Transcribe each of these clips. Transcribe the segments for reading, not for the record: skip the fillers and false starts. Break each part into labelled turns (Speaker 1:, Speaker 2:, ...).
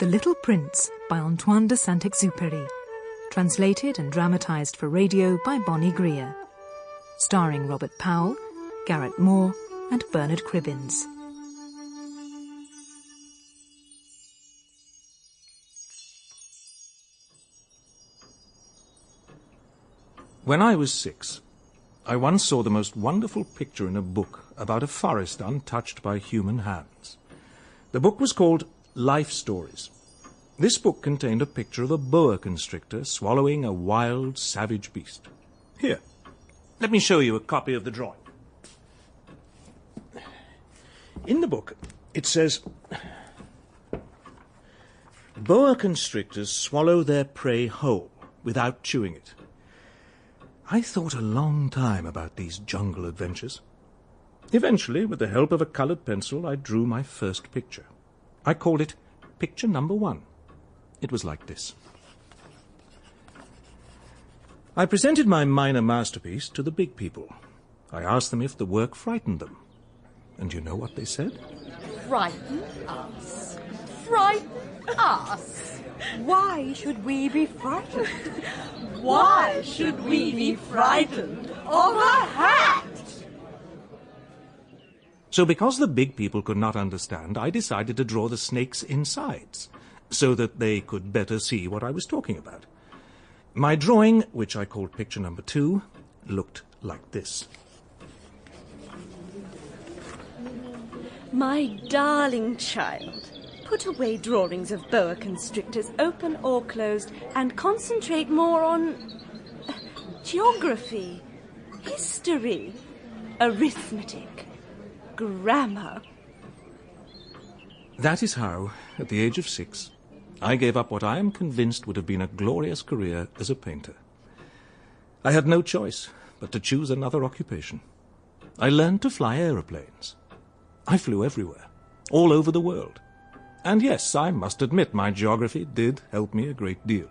Speaker 1: The Little Prince by Antoine de Saint-Exupéry. Translated and dramatised for radio by Bonnie Greer. Starring Robert Powell, Garrett Moore and Bernard Cribbins.
Speaker 2: When I was 6, I once saw the most wonderful picture in a book about a forest untouched by human hands. The book was called Life Stories. This book contained a picture of a boa constrictor swallowing a wild, savage beast. Here, let me show you a copy of the drawing. In the book, it says, "Boa constrictors swallow their prey whole, without chewing it." I thought a long time about these jungle adventures. Eventually, with the help of a coloured pencil, I drew my first picture. I called it Picture Number 1. It was like this. I presented my minor masterpiece to the big people. I asked them if the work frightened them. And you know what they said?
Speaker 3: Frighten us. Frighten us.
Speaker 4: Why should we be frightened?
Speaker 3: Why should we be frightened of a hat?
Speaker 2: So because the big people could not understand, I decided to draw the snake's insides, so that they could better see what I was talking about. My drawing, which I called Picture Number 2, looked like this.
Speaker 4: My darling child, put away drawings of boa constrictors, open or closed, and concentrate more on geography, history, arithmetic, grammar.
Speaker 2: That is how, at the age of 6, I gave up what I am convinced would have been a glorious career as a painter. I had no choice but to choose another occupation. I learned to fly aeroplanes. I flew everywhere, all over the world. And yes, I must admit my geography did help me a great deal.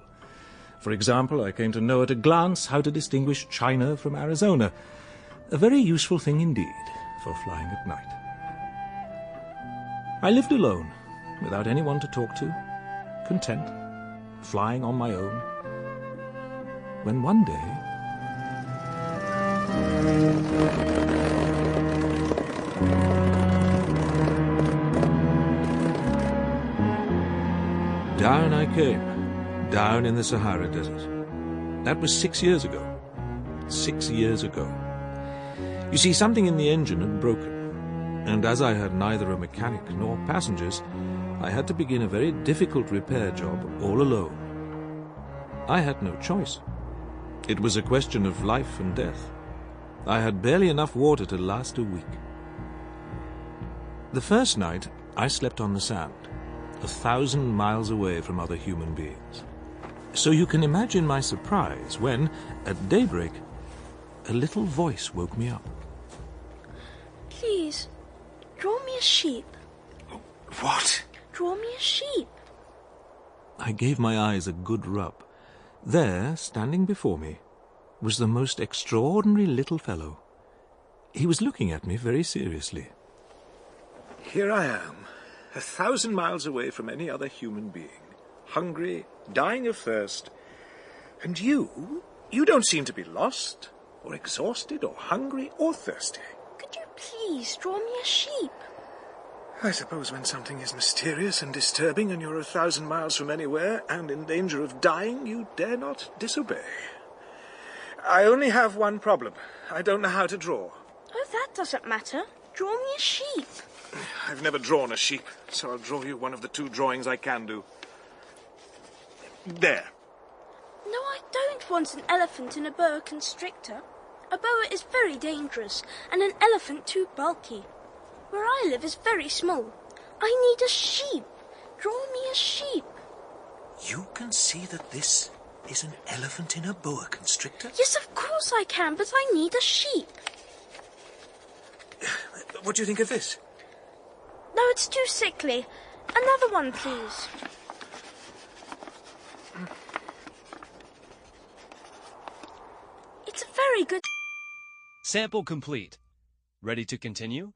Speaker 2: For example, I came to know at a glance how to distinguish China from Arizona, a very useful thing indeed for flying at night. I lived alone, without anyone to talk to, content, flying on my own, when one day... Down I came, down in the Sahara Desert. That was 6 years ago. 6 years ago. You see, something in the engine had broken, and as I had neither a mechanic nor passengers, I had to begin a very difficult repair job all alone. I had no choice. It was a question of life and death. I had barely enough water to last a week. The first night, I slept on the sand, 1,000 miles away from other human beings. So you can imagine my surprise when, at daybreak, a little voice woke me up.
Speaker 5: Please, draw me a sheep.
Speaker 2: What?
Speaker 5: Draw me a sheep.
Speaker 2: I gave my eyes a good rub. There, standing before me, was the most extraordinary little fellow. He was looking at me very seriously. Here I am, 1,000 miles away from any other human being, hungry, dying of thirst, and you don't seem to be lost, or exhausted, or hungry, or thirsty.
Speaker 5: Could you please draw me a sheep?
Speaker 2: I suppose when something is mysterious and disturbing and you're 1,000 miles from anywhere and in danger of dying, you dare not disobey. I only have one problem. I don't know how to draw.
Speaker 5: Oh, that doesn't matter. Draw me a sheep.
Speaker 2: I've never drawn a sheep, so I'll draw you one of the 2 drawings I can do. There.
Speaker 5: No, I don't want an elephant in a boa constrictor. A boa is very dangerous, and an elephant too bulky. Where I live is very small. I need a sheep. Draw me a sheep.
Speaker 2: You can see that this is an elephant in a boa constrictor?
Speaker 5: Yes, of course I can, but I need a sheep.
Speaker 2: What do you think of this?
Speaker 5: No, it's too sickly. Another one, please. It's a very good...
Speaker 6: Sample complete. Ready to continue?